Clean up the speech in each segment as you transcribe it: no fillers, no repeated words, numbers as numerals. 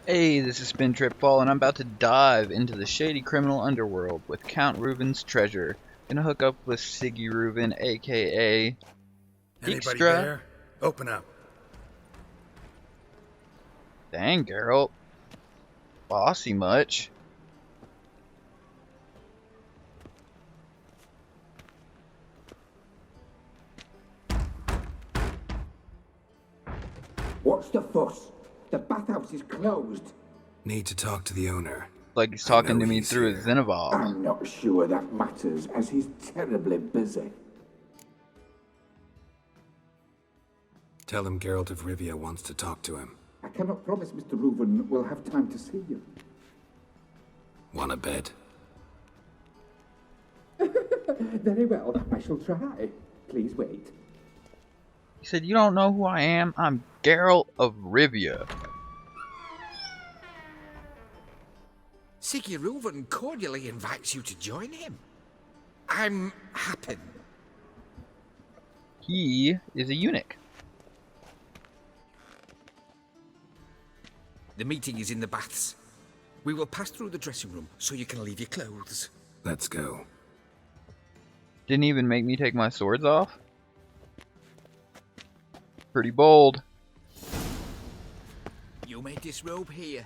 Hey, this is Spin Trip Fall, and I'm about to dive into the shady criminal underworld with Count Reuven's treasure. Gonna hook up with Sigi Reuvens, aka Anybody Djikstra. there? Open up. Dang, Geralt. Bossy much. What's the fuss? The bathhouse is closed. Need to talk to the owner. Like he's talking know to me he's through a here. Xenovolve. I'm not sure that matters, as he's terribly busy. Tell him Geralt of Rivia wants to talk to him. I cannot promise Mr. Reuven will have time to see you. Want a bed? Very well, I shall try. Please wait. He said, "You don't know who I am? I'm Geralt of Rivia." Sigi Reuvens cordially invites you to join him. I'm happy. He is a eunuch. The meeting is in the baths. We will pass through the dressing room so you can leave your clothes. Let's go. Didn't even make me take my swords off. Pretty bold. You may disrobe here.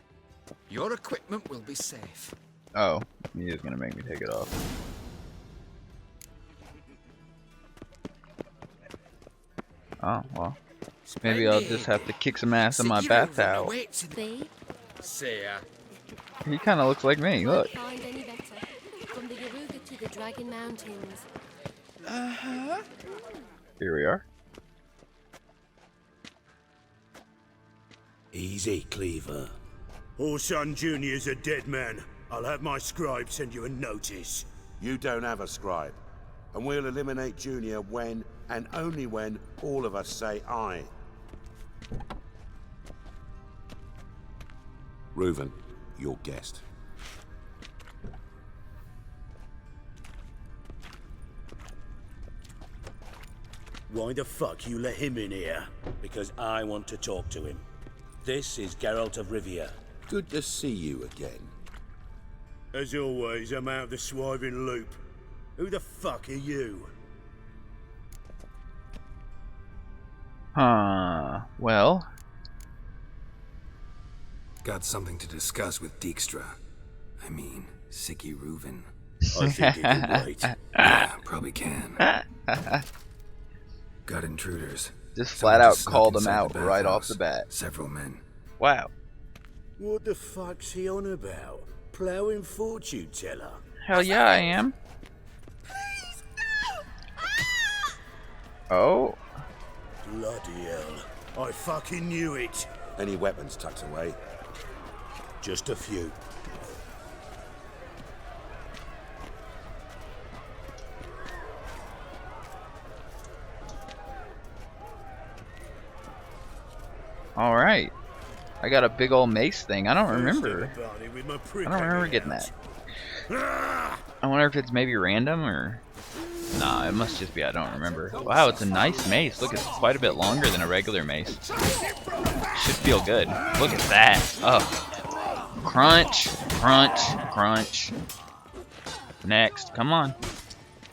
Your equipment will be safe. Oh, he is gonna make me take it off. Oh, well. Maybe I'll just have to kick some ass in my bath towel. See? See ya. He kinda looks like me, look. Find any better. From the Yaruga to the Dragon Mountains. Here we are. Easy, Cleaver. Whoreson Jr.'s a dead man. I'll have my scribe send you a notice. You don't have a scribe. And we'll eliminate Junior when, and only when, all of us say aye. Reuven, your guest. Why the fuck you let him in here? Because I want to talk to him. This is Geralt of Rivia. Good to see you again. As always, I'm out of the swiving loop. Who the fuck are you? Well, Got something to discuss with Djikstra. I mean, Sigi Reuven. I think he can wait. Yeah, probably can. Got intruders. just Someone flat out snuck called him inside out the right off bathhouse. the bat. Several men. Wow. What the fuck's he on about? Plowing fortune teller? Hell yeah, I am. Oh, Bloody hell. I fucking knew it. Any weapons tucked away? Just a few. alright. I got a big old mace thing. I don't First remember. ever party with my prick I don't remember hanging getting out. that. I wonder if it's maybe random or... Nah, it must just be I don't remember. Wow, it's a nice mace. Look, it's quite a bit longer than a regular mace. Should feel good. Look at that. Oh. Crunch, crunch, crunch. Next, come on.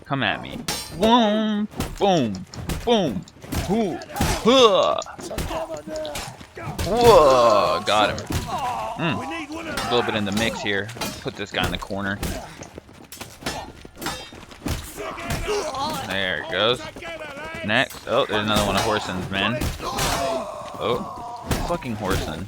Come at me. Boom, boom, boom. Hoo, huh. Whoa, got him. A little bit in the mix here. Put this guy in the corner. There it goes. Next. Oh, there's another one of whoresons, man. Oh, fucking whoreson.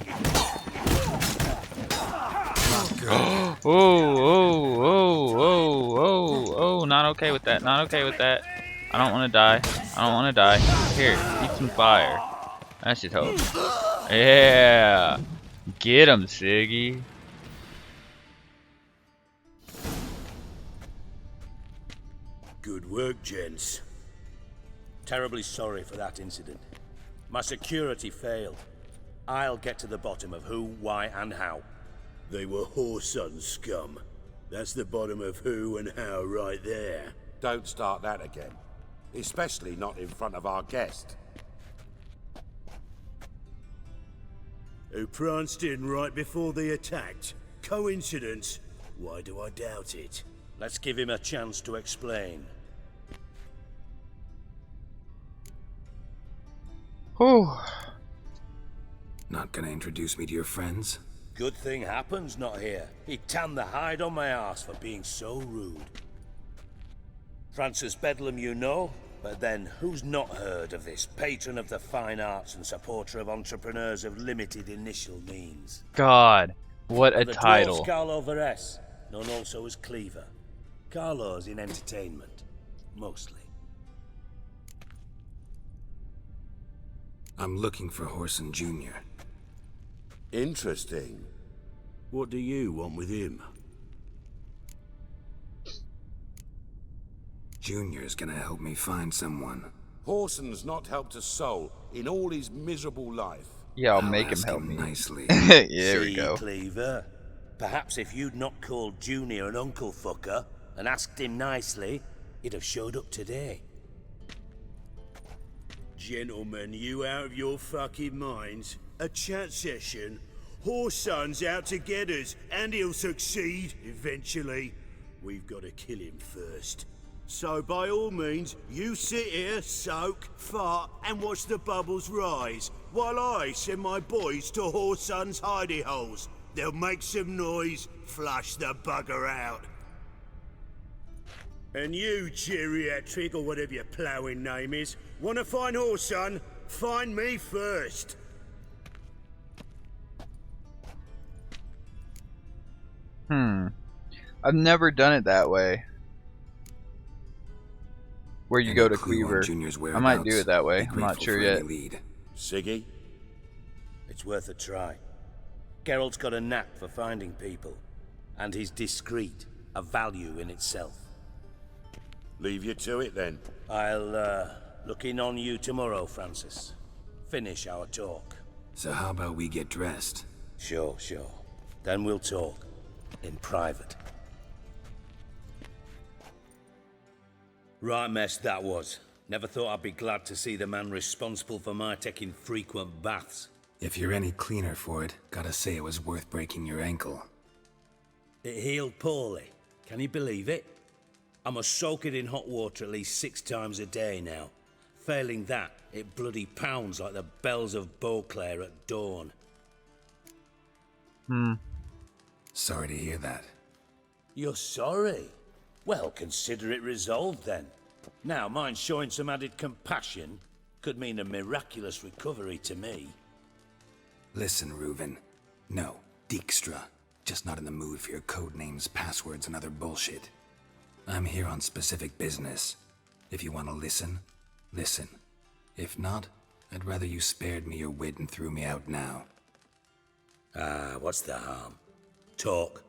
Oh, oh, oh, oh, oh, oh, not okay with that. Not okay with that. I don't want to die. I don't want to die. Here, eat some fire. That should help. Yeah. Get him, Siggy. Good work, gents. Terribly sorry for that incident. My security failed. I'll get to the bottom of who, why, and how. They were whoreson scum. That's the bottom of who and how right there. Don't start that again. Especially not in front of our guest. who pranced in right before they attacked. Coincidence? Why do I doubt it? Let's give him a chance to explain. Whew. Not gonna introduce me to your friends? Good thing Happen's not here. He'd tan the hide on my arse for being so rude. Francis Bedlam you know, but then who's not heard of this patron of the fine arts and supporter of entrepreneurs of limited initial means? God, what a The title. dwarf's Carlo Veres, known also as Cleaver. Carlo's in entertainment, mostly. I'm looking for Whoreson Jr. Interesting. What do you want with him? Junior's gonna help me find someone. Whoreson's not helped a soul in all his miserable life. Yeah, I'll I'll make him ask help me. nicely. Yeah, there we See, go. Cleaver. Perhaps if you'd not called Junior an uncle fucker and asked him nicely, he'd have showed up today. Gentlemen, you out of your fucking minds? A chat session? Whoreson's out to get us, and he'll succeed, eventually. We've got to kill him first. So by all means, you sit here, soak, fart, and watch the bubbles rise, while I send my boys to Whoreson's hidey holes. They'll make some noise, flush the bugger out. And you, geriatric, or whatever your ploughing name is, wanna find Whoreson? Find me first. I've never done it that way. Where you Any go to clue on Cleaver. Junior's I might do whereabouts? it that way. Be I'm not grateful sure for yet. any lead. Siggy? It's worth a try. Geralt's got a knack for finding people, and he's discreet, a value in itself. Leave you to it then. I'll, look in on you tomorrow, Francis. Finish our talk. So how about we get dressed? Sure. Then we'll talk. In private. Right mess that was. Never thought I'd be glad to see the man responsible for my taking frequent baths. If you're any cleaner for it, gotta say it was worth breaking your ankle. It healed poorly. Can you believe it? I must soak it in hot water at least 6 times a day now. Failing that, it bloody pounds like the bells of Beauclair at dawn. Sorry to hear that. You're sorry? Well, consider it resolved then. Now, mine showing some added compassion could mean a miraculous recovery to me. Listen, Reuven. No, Djikstra. Just not in the mood for your code names, passwords, and other bullshit. I'm here on specific business. If you want to listen, listen. If not, I'd rather you spared me your wit and threw me out now. What's the harm? Talk.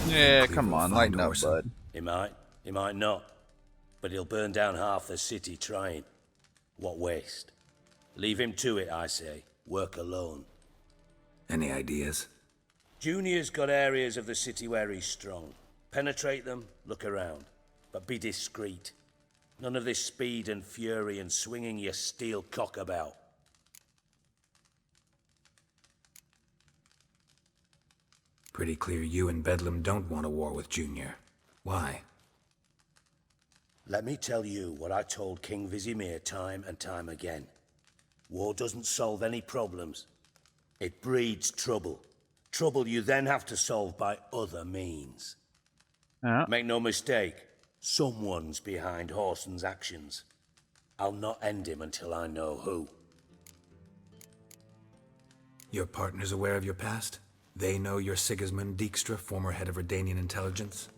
Yeah, Cleaver come will on, find lighten up, Whoreson. bud. He might not. But he'll burn down half the city trying. What waste? Leave him to it, I say. Work alone. Any ideas? Junior's got areas of the city where he's strong. Penetrate them, look around. But be discreet. None of this speed and fury and swinging your steel cock about. Pretty clear you and Bedlam don't want a war with Junior. Why? Let me tell you what I told King Vizimir time and time again. War doesn't solve any problems. It breeds trouble. Trouble you then have to solve by other means. Yeah. Make no mistake, someone's behind Whoreson's actions. I'll not end him until I know who. Your partner's aware of your past? They know you're Sigismund Djikstra, former head of Redanian intelligence?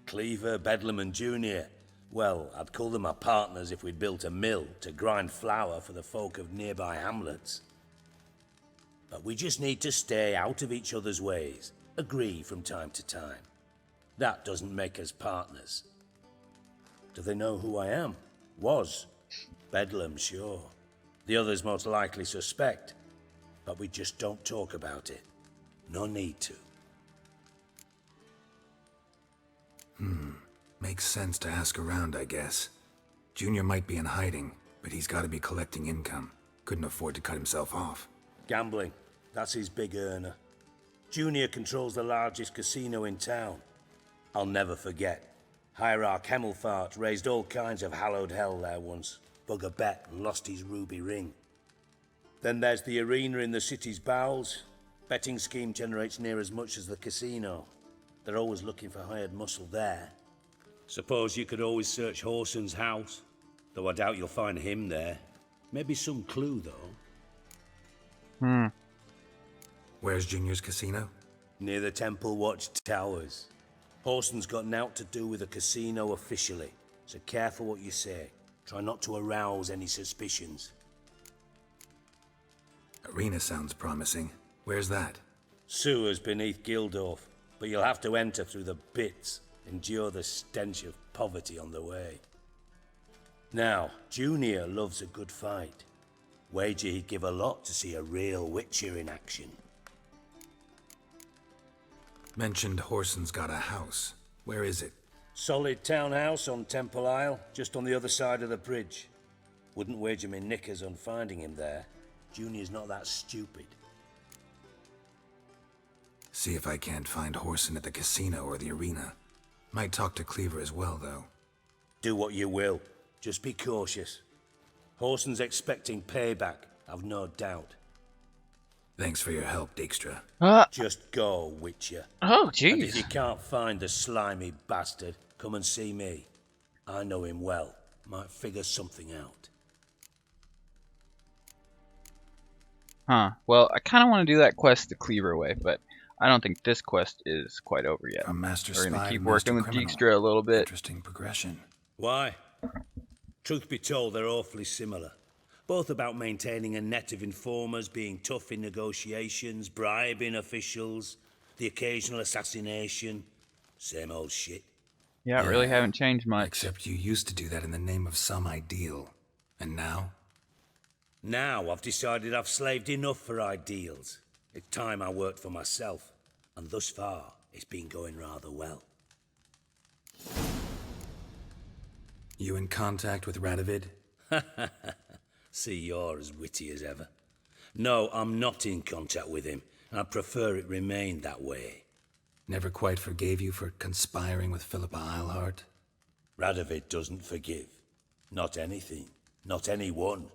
Cleaver, Bedlam and Junior. Well, I'd call them my partners if we'd built a mill to grind flour for the folk of nearby hamlets. But we just need to stay out of each other's ways, agree from time to time. That doesn't make us partners. Do they know who I am? Was. Bedlam, sure. The others most likely suspect. But we just don't talk about it. No need to. Makes sense to ask around, I guess. Junior might be in hiding, but he's gotta be collecting income. Couldn't afford to cut himself off. Gambling. That's his big earner. Junior controls the largest casino in town. I'll never forget. Hierarch Hemmelfart raised all kinds of hallowed hell there once. Bugger bet and lost his ruby ring. Then there's the arena in the city's bowels. Betting scheme generates near as much as the casino. They're always looking for hired muscle there. Suppose you could always search Whoresons' house. Though I doubt you'll find him there. Maybe some clue, though. Where's Junior's casino? Near the Temple Watch Towers. Whoresons got nought to do with the casino officially, so careful what you say. Try not to arouse any suspicions. Arena sounds promising. Where's that? Sewers beneath Gildorf, but you'll have to enter through the bits, endure the stench of poverty on the way. Now, Junior loves a good fight. Wager he'd give a lot to see a real Witcher in action. Mentioned Whoresons got a house. Where is it? Solid townhouse on Temple Isle, just on the other side of the bridge. Wouldn't wager me knickers on finding him there. Junior's not that stupid. See if I can't find Whoreson at the casino or the arena. Might talk to Cleaver as well, though. Do what you will. Just be cautious. Whoreson's expecting payback, I've no doubt. Thanks for your help, Djikstra. Just go, Witcher. Oh, And if jeez. you can't find the slimy bastard, come and see me. I know him well. Might figure something out. Huh. Well, I kind of want to do that quest the Cleaver way, but I don't think this quest is quite over yet. From master We're spy gonna to keep master working with criminal. Djikstra a little bit. Interesting progression. Why? Truth be told, they're awfully similar. Both about maintaining a net of informers, being tough in negotiations, bribing officials, the occasional assassination. Same old shit. Yeah, really haven't changed much. Except you used to do that in the name of some ideal. And now? Now I've decided I've slaved enough for ideals. It's time I worked for myself. And thus far, it's been going rather well. You in contact with Radovid? See, you're as witty as ever. No, I'm not in contact with him. I prefer it remained that way. Never quite forgave you for conspiring with Philippa Eilhart? Radovid doesn't forgive. Not anything. Not anyone.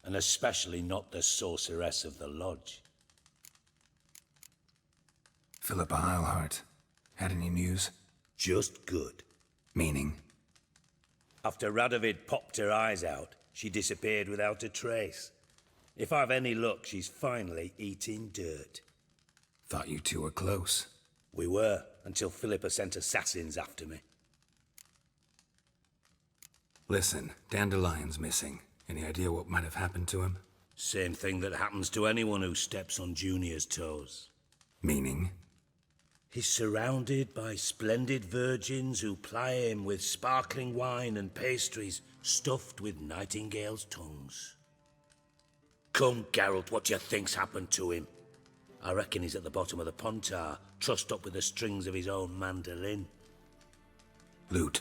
And especially not the sorceress of the lodge. Philippa Eilhart. Had any news? Just good. Meaning? After Radovid popped her eyes out, she disappeared without a trace. If I've any luck, she's finally eating dirt. Thought you two were close. We were, until Philippa sent assassins after me. Listen, Dandelion's missing. Any idea what might have happened to him? Same thing that happens to anyone who steps on Junior's toes. Meaning? He's surrounded by splendid virgins who ply him with sparkling wine and pastries stuffed with nightingales' tongues. Come, Geralt, what do you think's happened to him? I reckon he's at the bottom of the Pontar, trussed up with the strings of his own mandolin. Loot.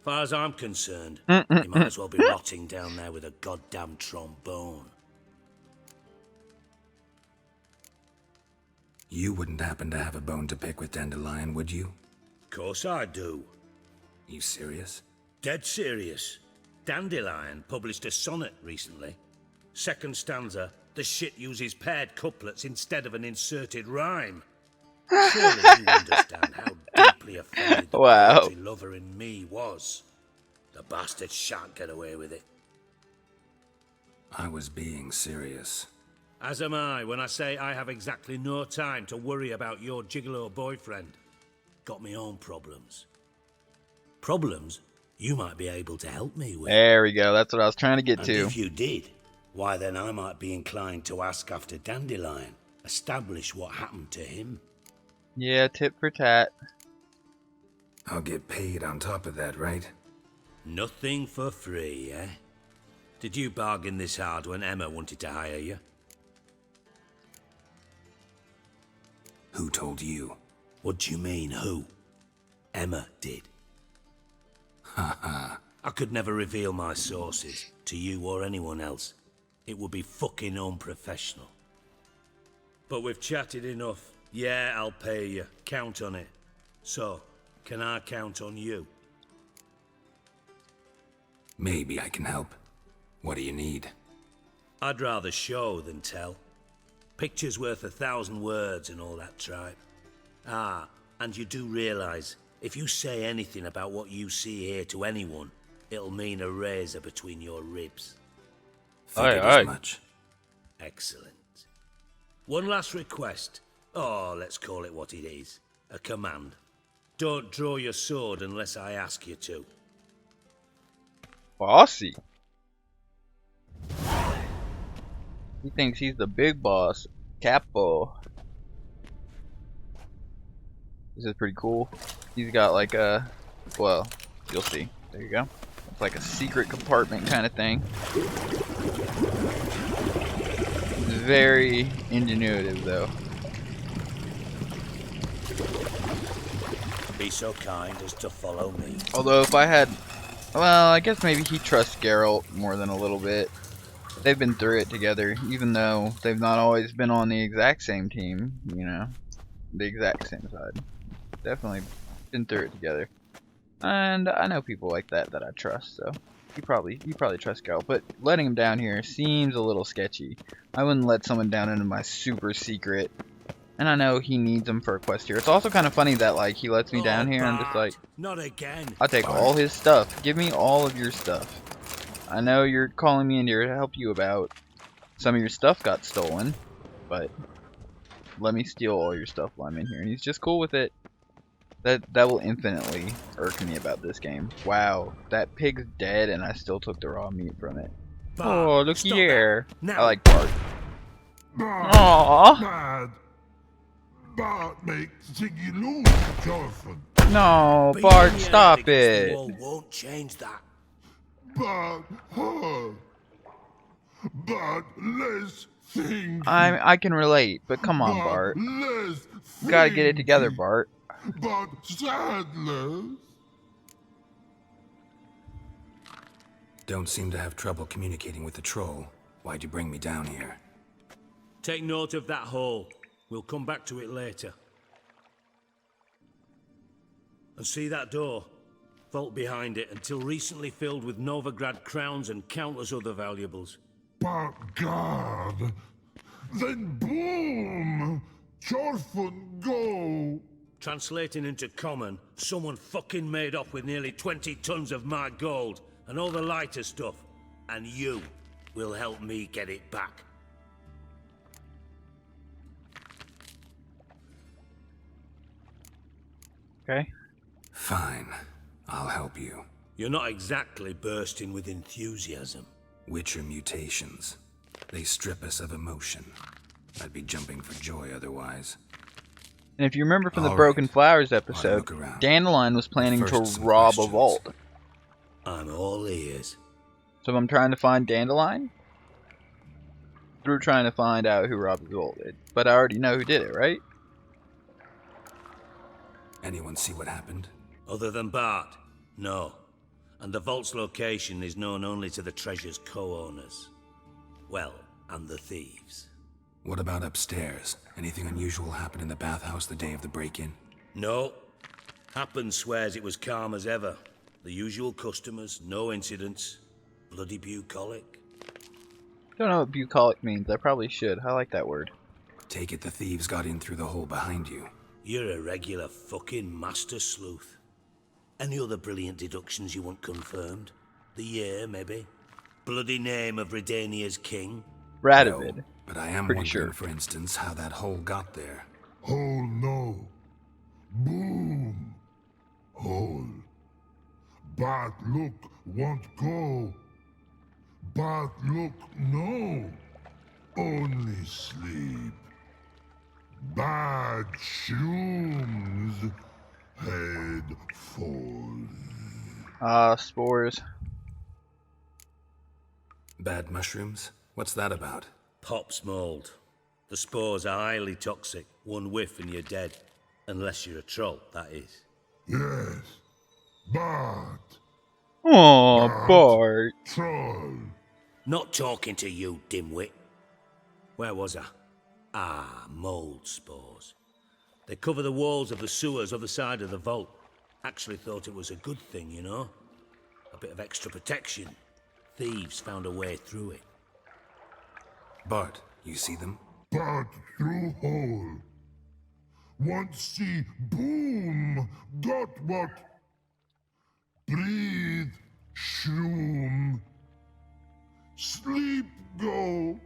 Far as I'm concerned, he might as well be rotting down there with a goddamn trombone. You wouldn't happen to have a bone to pick with Dandelion, would you? Course I do. You serious? Dead serious. Dandelion published a sonnet recently. Second stanza, the shit uses paired couplets instead of an inserted rhyme. Surely you understand how deeply offended the poetry lover in me was. The bastard shan't get away with it. I was being serious. As am I when I say I have exactly no time to worry about your gigolo boyfriend. Got me own problems. Problems you might be able to help me with. There we go. That's what I was trying to get And to. if you did, why then I might be inclined to ask after Dandelion. Establish what happened to him. Yeah, tit for tat. I'll get paid on top of that, right? Nothing for free, eh? Did you bargain this hard when Emma wanted to hire you? Who told you? What do you mean, who? Emma did. I could never reveal my sources to you or anyone else. It would be fucking unprofessional. but we've chatted enough. Yeah, I'll pay you. Count on it. So, can I count on you? Maybe I can help. What do you need? I'd rather show than tell. Picture's worth 1,000 words and all that tripe. Ah, and you do realise, if you say anything about what you see here to anyone, it'll mean a razor between your ribs. Figured Aye. as much. Excellent. One last request. Oh, let's call it what it is. A command. Don't draw your sword unless I ask you to. Bossy. He thinks he's the big boss. Capo. This is pretty cool. He's got like a, well, you'll see. There you go. It's like a secret compartment kind of thing. Very ingenuitive though. Be so kind as to follow me. Although if I had, well, I guess maybe he trusts Geralt more than a little bit. They've been through it together, even though they've not always been on the exact same team, you know, the exact same side. Definitely been through it together. And I know people like that I trust, so you probably trust Geralt, but letting him down here seems a little sketchy. I wouldn't let someone down into my super secret. And I know he needs them for a quest here. It's also kind of funny that like he lets me down here and I'm just like, not again. I'll take all his stuff. Give me all of your stuff. I know you're calling me in here to help you about some of your stuff got stolen, but let me steal all your stuff while I'm in here. And he's just cool with it. That will infinitely irk me about this game. Wow, that pig's dead and I still took the raw meat from it. Bart, Oh, looky stop there. that. Now. I like Bart. Aww. Bad. Bart makes Sigi lose, Jorfen. No, Being Bart, here stop against the it. wall won't change that. But her. But less thinking. I can relate, but come on, Bart. Less You gotta get it together, thinking. Bart. But sadness. Don't seem to have trouble communicating with the troll. Why'd you bring me down here? Take note of that hole. We'll come back to it later. And see that door? Vault behind it, until recently filled with Novigrad crowns and countless other valuables. But God. Then boom! Jorfen go. Translating into common, someone fucking made off with nearly 20 tons of my gold and all the lighter stuff. And you will help me get it back. Okay. Fine. I'll help you. You're not exactly bursting with enthusiasm. Witcher mutations. They strip us of emotion. I'd be jumping for joy otherwise. And if you remember from the All Broken right. Flowers I'll episode, look around. Dandelion was planning First, to some rob a questions. vault. I'm all ears. So I'm trying to find Dandelion? Through trying to find out who robbed the vault. But I already know who did it, right? Anyone see what happened? Other than Bart? No. And the vault's location is known only to the treasure's co-owners. Well, and the thieves. What about upstairs? Anything unusual happen in the bathhouse the day of the break-in? No. Happen swears it was calm as ever. The usual customers, no incidents. Bloody bucolic. Don't know what bucolic means. I probably should. I like that word. Take it the thieves got in through the hole behind you. You're a regular fucking master sleuth. Any other brilliant deductions you want confirmed? The year, maybe? Bloody name of Redania's king? Radovid. No, but I am Pretty wondering, sure. for instance, how that hole got there. Hole no. Boom. Hole. But look, won't go. But look, no. Only sleep. Bad shrooms. Head falls. Spores. Bad mushrooms? What's that about? Pop's mold. The spores are highly toxic. One whiff and you're dead. Unless you're a troll, that is. Yes. But Oh, Bart. troll. Not talking to you, dimwit. Where was I? Ah, mold spores. They cover the walls of the sewers other side of the vault. Actually thought it was a good thing, you know? A bit of extra protection. Thieves found a way through it. Bart, you see them? Part through hole. Want see boom, got what? Breathe, shroom. Sleep go.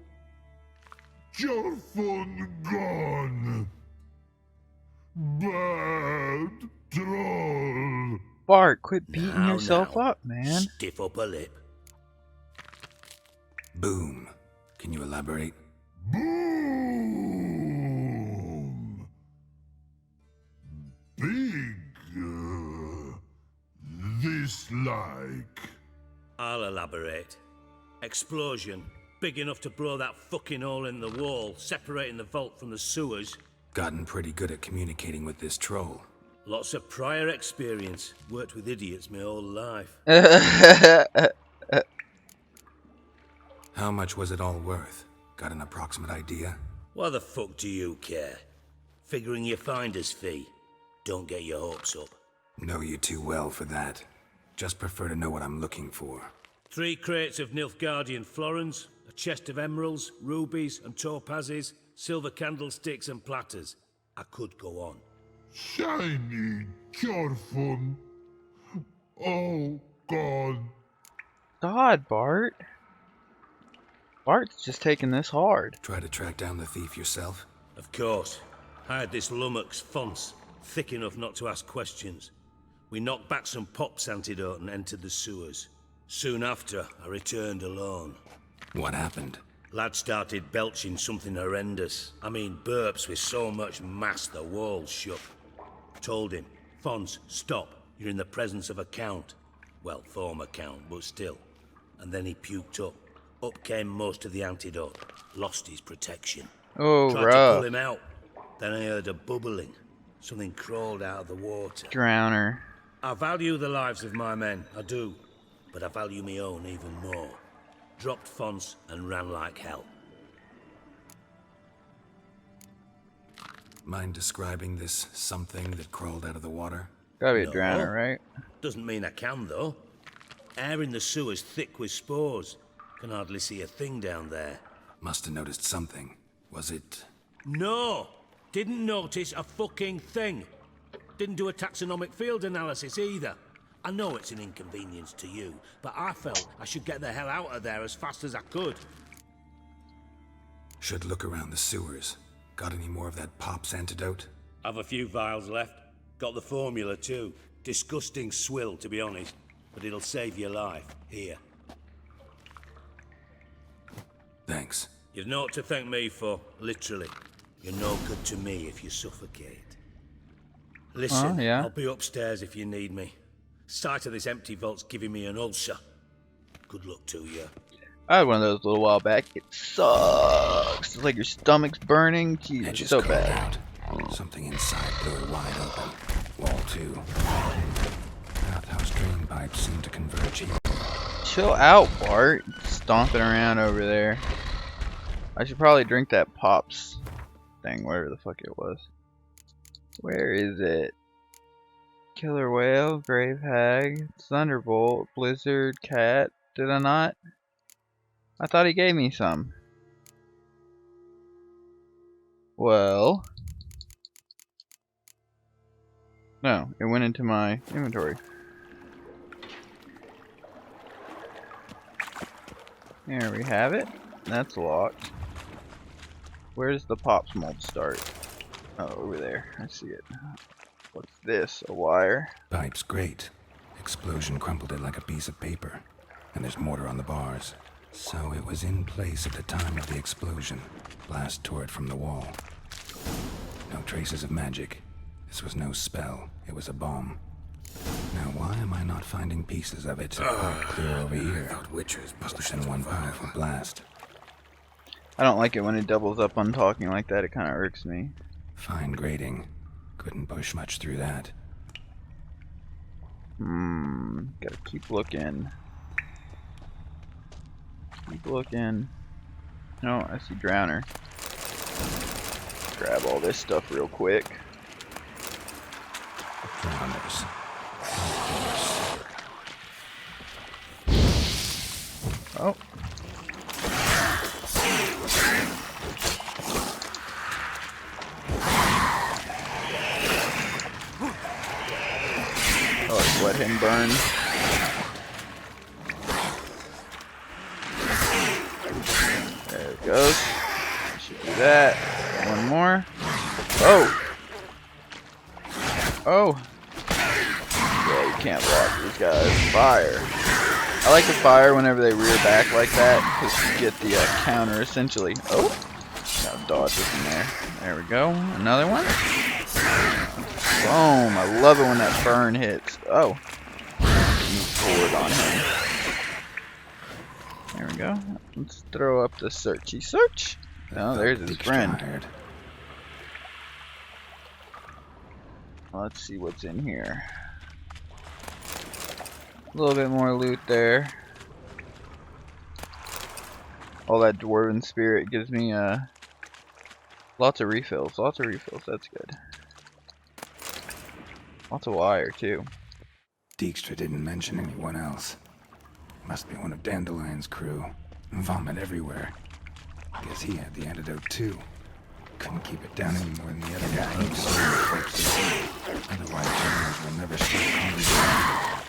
Your phone gone. Bad troll. Bart, quit beating Now, yourself now. up, man. Stiff upper lip. Boom. Can you elaborate? Boom. Big. This like. I'll elaborate. Explosion. Big enough to blow that fucking hole in the wall, separating the vault from the sewers. Gotten pretty good at communicating with this troll. Lots of prior experience. Worked with idiots my whole life. How much was it all worth? Got an approximate idea? Why the fuck do you care? Figuring your finder's fee. Don't get your hopes up. Know you too well for that. Just prefer to know what I'm looking for. 3 crates of Nilfgaardian florins, a chest of emeralds, rubies and topazes, silver candlesticks and platters. I could go on. Shiny, careful. Oh, God. God, Bart. Bart's just taking this hard. Try to track down the thief yourself? Of course. I had this lummox Fons, thick enough not to ask questions. We knocked back some pops antidote and entered the sewers. Soon after, I returned alone. What happened? Lad started belching something horrendous. I mean, burps with so much mass the walls shook. Told him, Fons, stop. You're in the presence of a count. Well, former count, but still. And then he puked up. Up came most of the antidote. Lost his protection. Oh, Tried to rough. pull him out. Then I heard a bubbling. Something crawled out of the water. Drowner. I value the lives of my men, I do. But I value my own even more. Dropped Fons and ran like hell. Mind describing this something that crawled out of the water? Gotta be a No. drowner, right? Doesn't mean I can, though. Air in the sewer's thick with spores. Can hardly see a thing down there. Must have noticed something. Was it... No! Didn't notice a fucking thing. Didn't do a taxonomic field analysis either. I know it's an inconvenience to you, but I felt I should get the hell out of there as fast as I could. Should look around the sewers. Got any more of that Pop's antidote? I've a few vials left. Got the formula too. Disgusting swill, to be honest. But it'll save your life. Here. Thanks. You've naught to thank me for, literally. You're no good to me if you suffocate. Listen, Oh, yeah. I'll be upstairs if you need me. Sight of this empty vault's giving me an ulcer. Good luck to you. I had one of those a little while back. It sucks. It's like your stomach's burning. Jeez, it's Edges so crawled bad. out. Something inside blew it wide open. Wall 2. Bathouse drain pipes seem to converge here. Chill out, Bart. Stomping around over there. I should probably drink that Pops thing, whatever the fuck it was. Where is it? Killer Whale, Grave Hag, Thunderbolt, Blizzard, Cat. Did I not? I thought he gave me some. Well. No, it went into my inventory. There we have it. That's locked. Where does the Pops mold start? Oh, over there. I see it. What's this? A wire? Pipe's great. Explosion crumpled it like a piece of paper. And there's mortar on the bars. So it was in place at the time of the explosion. Blast tore it from the wall. No traces of magic. This was no spell. It was a bomb. Now why am I not finding pieces of it? Clear over here. Witchers must have been one powerful blast. I don't like it when it doubles up on talking like that. It kind of irks me. Fine grading. Couldn't push much through that. Gotta keep looking. Keep looking. No, I see Drowner. Grab all this stuff real quick. Drowners. Oh. Oh, let's let him burn. There it goes. Should do that. One more. Oh! Oh! Yeah, you can't block these guys. Fire. I like the fire whenever they rear back like that, because you get the counter essentially. Oh! Got dodges in there. There we go. Another one. Boom! I love it when that burn hits. Oh! Move forward on him. There we go. Let's throw up the searchy search. Oh, there's his friend. Let's see what's in here. A little bit more loot there. All that dwarven spirit gives me lots of refills. Lots of refills. That's good. Lots of wire too. Djikstra didn't mention anyone else. Must be one of Dandelion's crew. Vomit everywhere. Guess he had the antidote too. Couldn't keep it down any more than the other guy. Otherwise, generals will never stop congregating.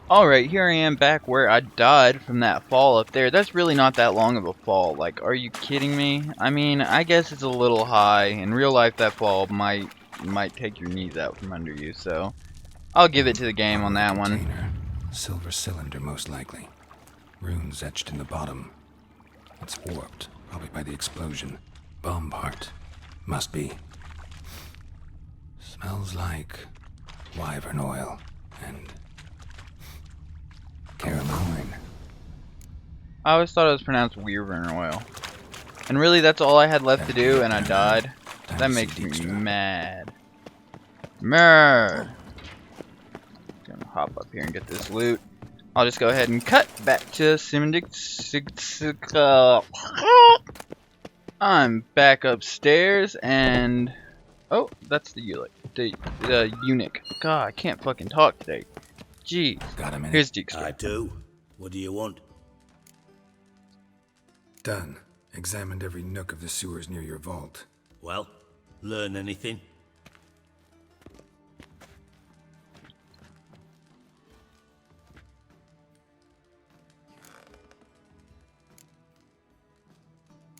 Alright, here I am back where I died from that fall up there. That's really not that long of a fall. Like, are you kidding me? I mean, I guess it's a little high. In real life, that fall might take your knees out from under you, so I'll give it to the game on that one. Container. Silver cylinder, most likely. Runes etched in the bottom. It's warped, probably by the explosion. Bomb part. Must be. Smells like wyvern oil and caroline. I always thought it was pronounced wyvern oil. And really, that's all I had left to do, and I died. That makes me mad. Mad. Gonna hop up here and get this loot. I'll just go ahead and cut back to I'm back upstairs, and oh, that's the eunuch. God, I can't fucking talk today. Jeez. Got a minute? Here's Djikstra. I do. What do you want? Done. Examined every nook of the sewers near your vault. Well, learn anything?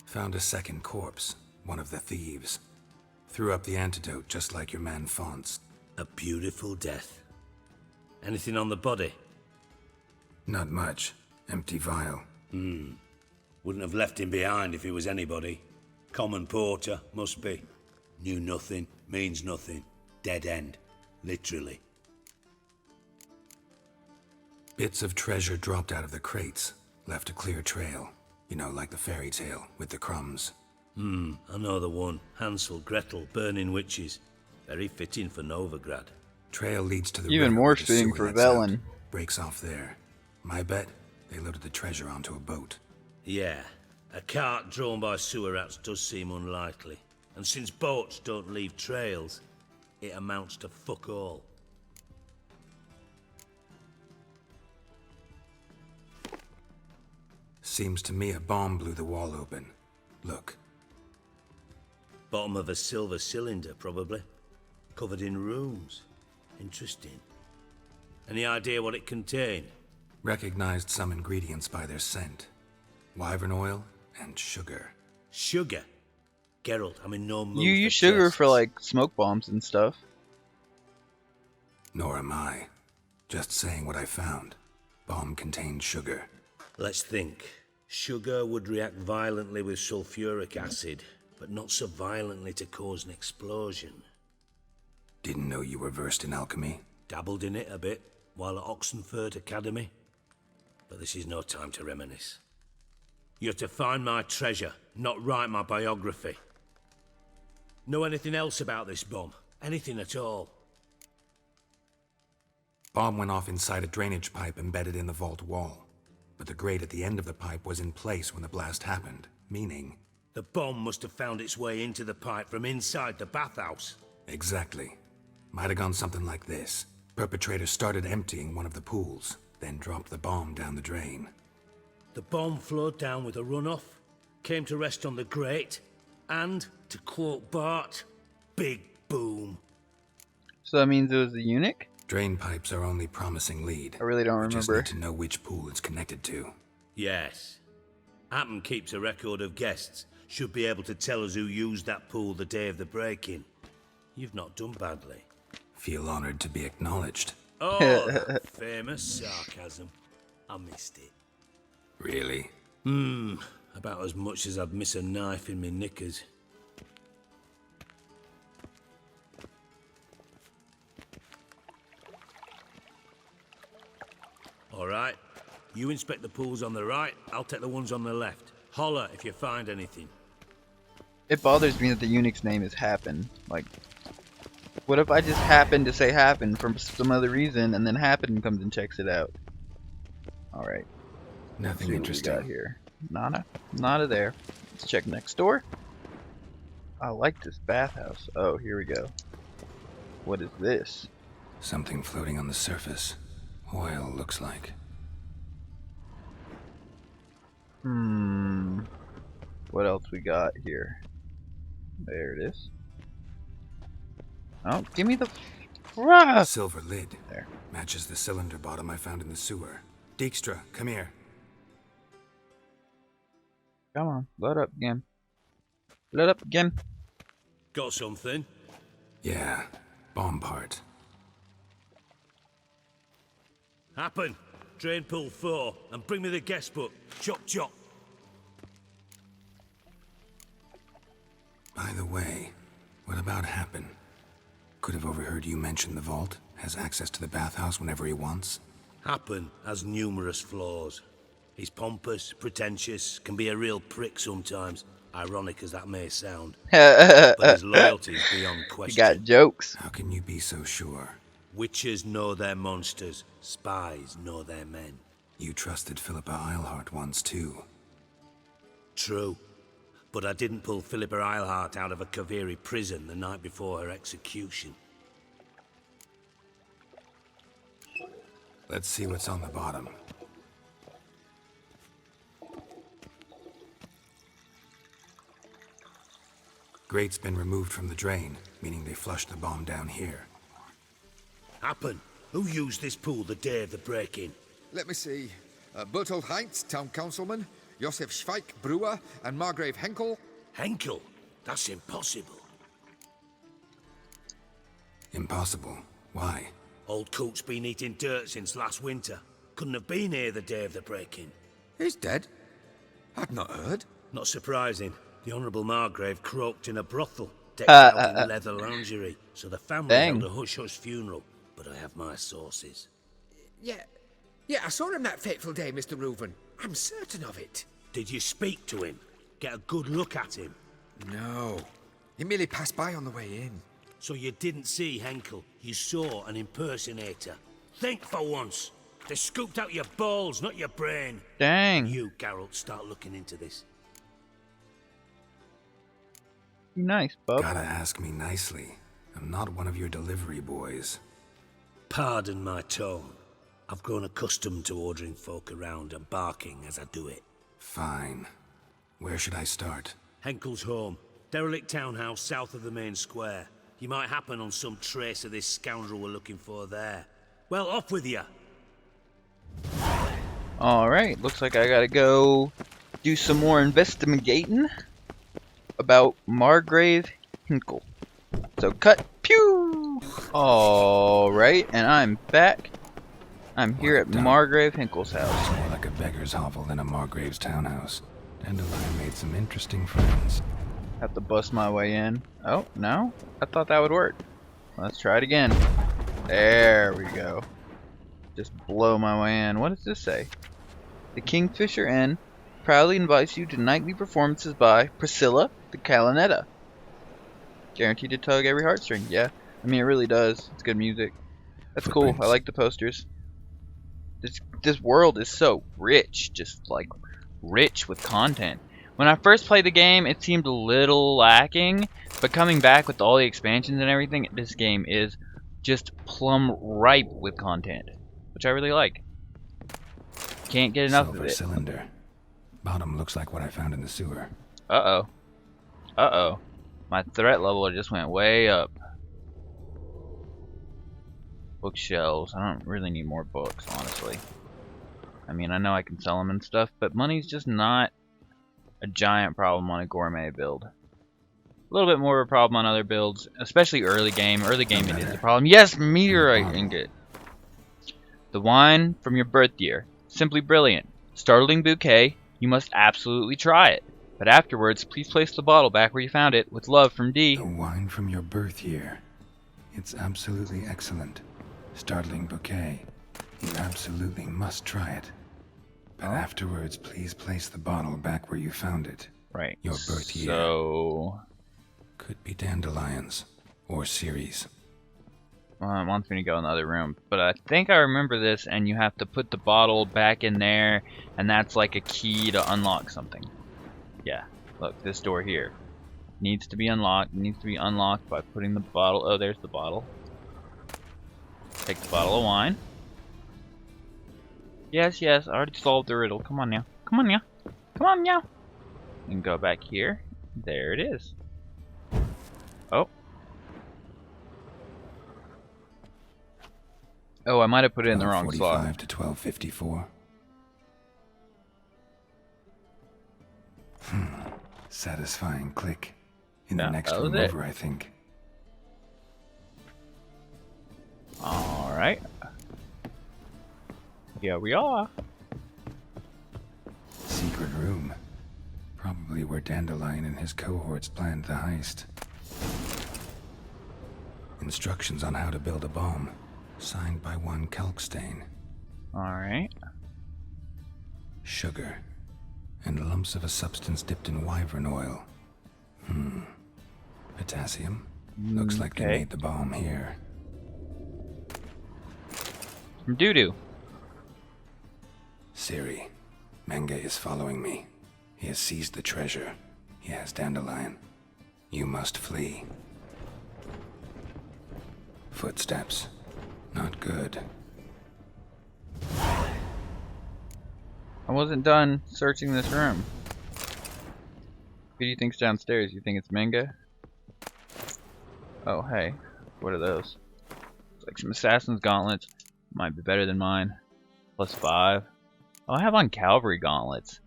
Found a second corpse. One of the thieves. Threw up the antidote just like your man Fonts. A beautiful death. Anything on the body? Not much. Empty vial. Wouldn't have left him behind if he was anybody. Common porter, must be. Knew nothing, means nothing. Dead end. Literally. Bits of treasure dropped out of the crates. Left a clear trail. You know, like the fairy tale, with the crumbs. I know the one. Hansel, Gretel, burning witches. Very fitting for Novigrad. Trail leads to the Even river more where the fitting sewer for lets out. Velen. Breaks off there. My bet, they loaded the treasure onto a boat. Yeah, a cart drawn by sewer rats does seem unlikely. And since boats don't leave trails, it amounts to fuck all. Seems to me a bomb blew the wall open. Look. Bottom of a silver cylinder, probably. Covered in runes. Interesting. Any idea what it contained? Recognized some ingredients by their scent. Wyvern oil and sugar. Sugar? Geralt, I'm in no mood You for use sugar tests. for like smoke bombs and stuff. Nor am I. Just saying what I found. Bomb contained sugar. Let's think. Sugar would react violently with sulfuric acid, but not so violently to cause an explosion. Didn't know you were versed in alchemy. Dabbled in it a bit while at Oxenford Academy. But this is no time to reminisce. You're to find my treasure, not write my biography. Know anything else about this bomb? Anything at all? Bomb went off inside a drainage pipe embedded in the vault wall. But the grate at the end of the pipe was in place when the blast happened, meaning... The bomb must have found its way into the pipe from inside the bathhouse. Exactly. Might have gone something like this. Perpetrator started emptying one of the pools, then dropped the bomb down the drain. The bomb flowed down with a runoff, came to rest on the grate, and, to quote Bart, big boom. So that means it was the eunuch? Drain pipes are only promising lead. I really don't We just remember. need to know which pool it's connected to. Yes. Appen keeps a record of guests. Should be able to tell us who used that pool the day of the break-in. You've not done badly. Feel honored to be acknowledged. Oh, that famous sarcasm. I missed it. Really? About as much as I'd miss a knife in my knickers. All right. You inspect the pools on the right, I'll take the ones on the left. Holler if you find anything. It bothers me that the eunuch's name is Happen. Like, what if I just happen to say Happen for some other reason, and then Happen comes and checks it out? Alright. Nothing See what interesting. we got here. Nada there. Let's check next door. I like this bathhouse. Oh, here we go. What is this? Something floating on the surface. Oil, looks like. What else we got here? There it is. Oh, give me the... Silver lid. There. Matches the cylinder bottom I found in the sewer. Djikstra, come here. Come on, load up again. Load up again. Got something? Yeah, bomb part. Happen. Drain pool 4, and bring me the guest book. Chop chop. By the way, what about Happen? Could have overheard you mention the vault. Has access to the bathhouse whenever he wants. Happen has numerous flaws. He's pompous, pretentious, can be a real prick sometimes, ironic as that may sound. But his loyalty is beyond You question. got jokes. How can you be so sure? Witches know their monsters, spies know their men. You trusted Philippa Eilhart once too. True. But I didn't pull Philippa Eilhart out of a Kaviri prison the night before her execution. Let's see what's on the bottom. Grate's been removed from the drain, meaning they flushed the bomb down here. Happen. Who used this pool the day of the break-in? Let me see. Bertold Heinz, town councilman, Josef Schweik, brewer, and Margrave Henckels. Henkel? That's impossible. Impossible. Why? Old Coot's been eating dirt since last winter. Couldn't have been here the day of the break-in. He's dead? I'd not heard. Not surprising. The Honourable Margrave croaked in a brothel, decked out in leather lingerie, so the family held a hush-hush funeral. But I have my sources. Yeah, I saw him that fateful day, Mr. Reuven. I'm certain of it. Did you speak to him? Get a good look at him? No. He merely passed by on the way in. So you didn't see Henkel, you saw an impersonator. Think for once. They scooped out your balls, not your brain. Dang. You, Geralt, start looking into this. Be nice, bub. Gotta ask me nicely. I'm not one of your delivery boys. Pardon my tone. I've grown accustomed to ordering folk around and barking as I do it. Fine. Where should I start? Henkel's home. Derelict townhouse south of the main square. You might happen on some trace of this scoundrel we're looking for there. Well, off with you. Alright, looks like I gotta go do some more investigating about Margrave Henckels. So cut. Pew! Alright, and I'm back. I'm here at Margrave Henckels' house. More like a beggar's hovel than a Margrave's townhouse. Dandelion made some interesting friends. Have to bust my way in. Oh, no? I thought that would work. Let's try it again. There we go. Just blow my way in. What does this say? The Kingfisher Inn, proudly invites you to nightly performances by Priscilla the Calinetta. Guaranteed to tug every heartstring. Yeah, I mean it really does. It's good music. That's cool. I Footprints. like the posters. This world is so rich, just like rich with content. When I first played the game, it seemed a little lacking, but coming back with all the expansions and everything, this game is just plumb ripe with content, which I really like. Can't get enough Silver of it. cylinder. Bottom looks like what I found in the sewer. Uh-oh. Uh-oh. My threat level just went way up. Bookshelves. I don't really need more books, honestly. I mean, I know I can sell them and stuff, but money's just not a giant problem on a gourmet build. A little bit more of a problem on other builds, especially early game. Early game it is a problem. Yes, meteorite ingot. The wine from your birth year. Simply brilliant. Startling bouquet. You must absolutely try it. But afterwards, please place the bottle back where you found it. With love from D. The wine from your birth year. It's absolutely excellent. Startling bouquet. You absolutely must try it. But afterwards, please place the bottle back where you found it. Right. Your birth year. So Could be dandelions. Or Ceres. well, it wants me to go in the other room. But I think I remember this, and you have to put the bottle back in there, and that's like a key to unlock something. Yeah. Look, this door here. Needs to be unlocked. Needs to be unlocked by putting the bottle. Oh, there's the bottle. Take the bottle of wine. Yes, yes, I already solved the riddle. Come on now. Come on now. Come on now. And go back here. There it is. Oh. Oh, I might have put it in the wrong slot. 45 to 1254. Satisfying click. In the next room over, I think. Alright. Here we are. Secret room. Probably where Dandelion and his cohorts planned the heist. Instructions on how to build a bomb. Signed by one Kalkstain. Alright. Sugar. And lumps of a substance dipped in wyvern oil. Potassium. Looks like they made the bomb here. From doo-doo. Siri. Menge is following me. He has seized the treasure. He has Dandelion. You must flee. Footsteps. Not good. I wasn't done searching this room. Who do you think's downstairs? You think it's Menge? Oh, hey. What are those? It's like some assassin's gauntlets. Might be better than mine. +5. Oh, I have on cavalry gauntlets.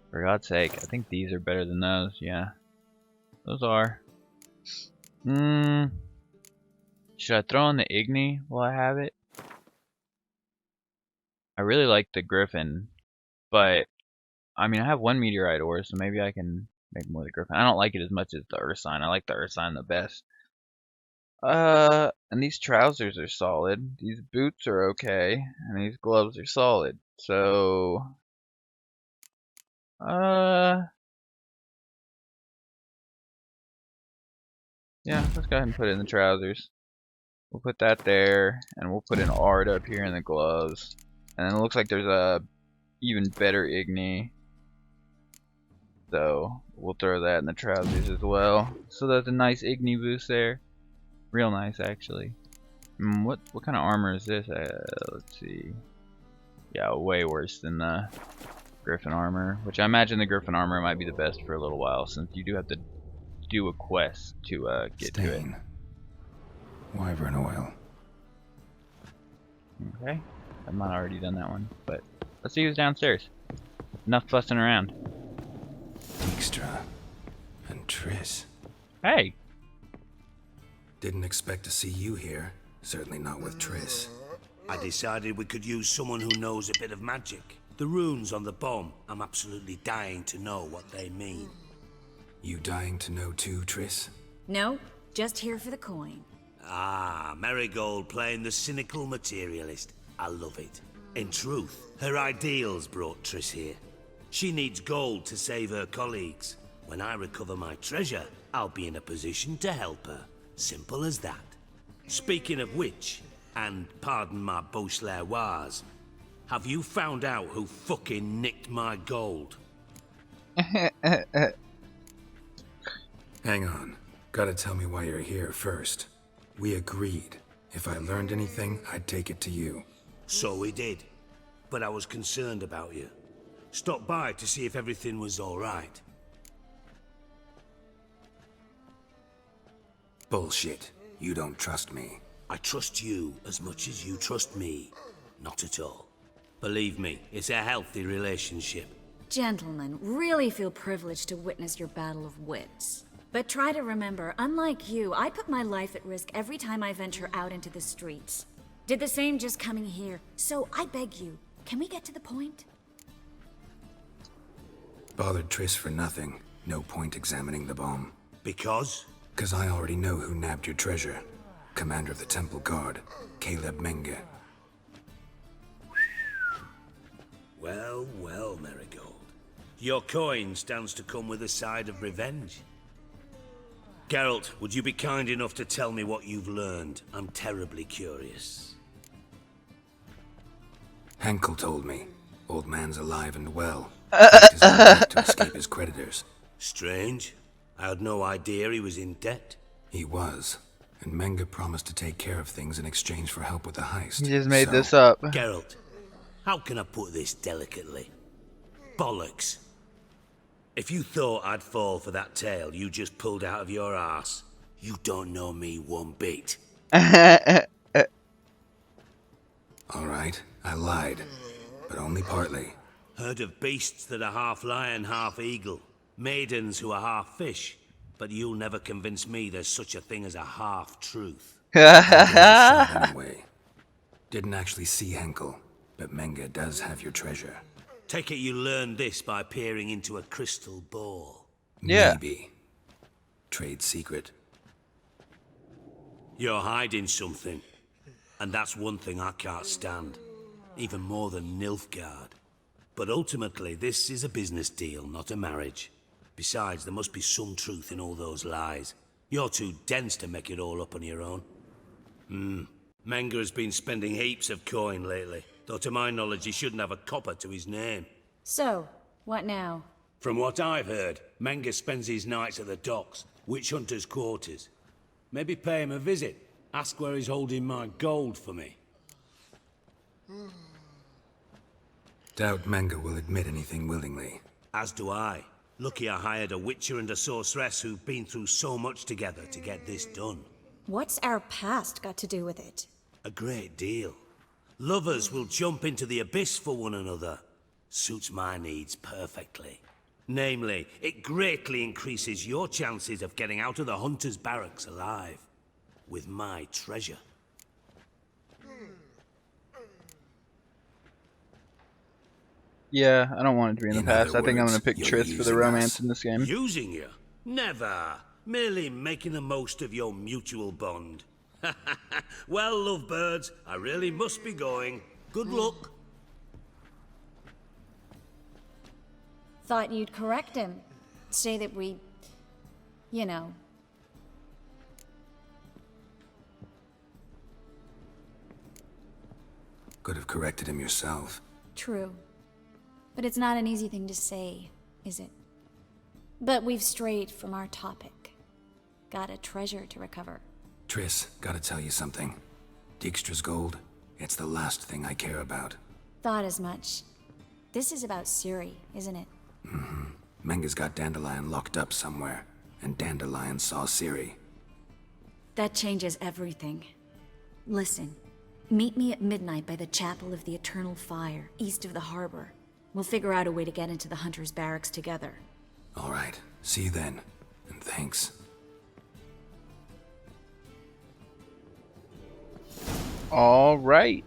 For God's sake, I think these are better than those. Yeah. Those are. Should I throw on the Igni while I have it? I really like the Griffin, but I mean I have one meteorite ore, so maybe I can make more of the Griffin. I don't like it as much as the Ursine. I like the Ursine the best. And these trousers are solid. These boots are okay, and these gloves are solid. So, yeah, let's go ahead and put it in the trousers. We'll put that there, and we'll put an art up here in the gloves. And then it looks like there's a even better Igni. So, we'll throw that in the trousers as well. So there's a nice Igni boost there. Real nice, actually. What kind of armor is this? Let's see. Yeah, way worse than the Griffin armor. Which I imagine the Griffin armor might be the best for a little while, since you do have to do a quest to get to it. Wyvern oil. Okay. I might have already done that one, but let's see who's downstairs. Enough fussing around. Djikstra. And Triss. Hey! Didn't expect to see you here. Certainly not with Triss. I decided we could use someone who knows a bit of magic. The runes on the bomb, I'm absolutely dying to know what they mean. You dying to know too, Triss? No, just here for the coin. Ah, Marigold playing the cynical materialist. I love it. In truth, her ideals brought Triss here. She needs gold to save her colleagues. When I recover my treasure, I'll be in a position to help her. Simple as that. Speaking of which, and pardon my Beauclervois, have you found out who fucking nicked my gold? Hang on. Gotta tell me why you're here first. We agreed. If I learned anything, I'd take it to you. So we did. But I was concerned about you. Stopped by to see if everything was alright. Bullshit. You don't trust me. I trust you as much as you trust me. Not at all. Believe me, it's a healthy relationship. Gentlemen, really feel privileged to witness your battle of wits. But try to remember, unlike you, I put my life at risk every time I venture out into the streets. Did the same just coming here. So I beg you, can we get to the point? Bothered Triss for nothing. No point examining the bomb. Because? 'Cause I already know who nabbed your treasure. Commander of the Temple Guard, Caleb Menge. Well, well, Marigold. Your coin stands to come with a side of revenge. Geralt, would you be kind enough to tell me what you've learned? I'm terribly curious. Henckels told me. Old man's alive and well. His attempt to escape his creditors. Strange. I had no idea he was in debt. He was. And Menge promised to take care of things in exchange for help with the heist. He just made this up. Geralt, how can I put this delicately? Bollocks. If you thought I'd fall for that tale you just pulled out of your arse, you don't know me one bit. Alright, I lied. But only partly. Heard of beasts that are half lion, half eagle. Maidens who are half fish. But you'll never convince me there's such a thing as a half-truth. Anyway. Didn't actually see Henckels, but Menge does have your treasure. Take it you learned this by peering into a crystal ball. Yeah. Maybe. Trade secret. You're hiding something. And that's one thing I can't stand. Even more than Nilfgaard. But ultimately, this is a business deal, not a marriage. Besides, there must be some truth in all those lies. You're too dense to make it all up on your own. Menge has been spending heaps of coin lately. Though to my knowledge, he shouldn't have a copper to his name. So, what now? From what I've heard, Menge spends his nights at the docks, witch hunters' quarters. Maybe pay him a visit. Ask where he's holding my gold for me. Doubt Menge will admit anything willingly. As do I. Lucky I hired a witcher and a sorceress who've been through so much together to get this done. What's our past got to do with it? A great deal. Lovers will jump into the abyss for one another. Suits my needs perfectly. Namely, it greatly increases your chances of getting out of the hunter's barracks alive. With my treasure. Yeah, I don't want it to be in the past. I think I'm going to pick you're Triss for the using romance us. in this game. Using you? Never. Merely making the most of your mutual bond. Well, lovebirds, I really must be going. Good luck. Thought you'd correct him. Say that we... you know... Could have corrected him yourself. True. But it's not an easy thing to say, is it? But we've strayed from our topic. Got a treasure to recover. Triss, gotta tell you something. Dijkstra's gold, it's the last thing I care about. Thought as much. This is about Ciri, isn't it? Menge's got Dandelion locked up somewhere, and Dandelion saw Ciri. That changes everything. Listen, meet me at midnight by the Chapel of the Eternal Fire, east of the harbor. We'll figure out a way to get into the Hunter's barracks together. Alright, see you then, and thanks. Alright.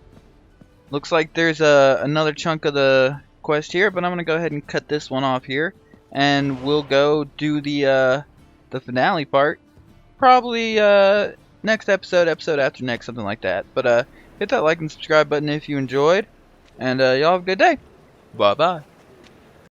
Looks like there's another chunk of the quest here, but I'm going to go ahead and cut this one off here. And we'll go do the finale part. Probably next episode after next, something like that. But hit that like and subscribe button if you enjoyed. And y'all have a good day. Bye-bye.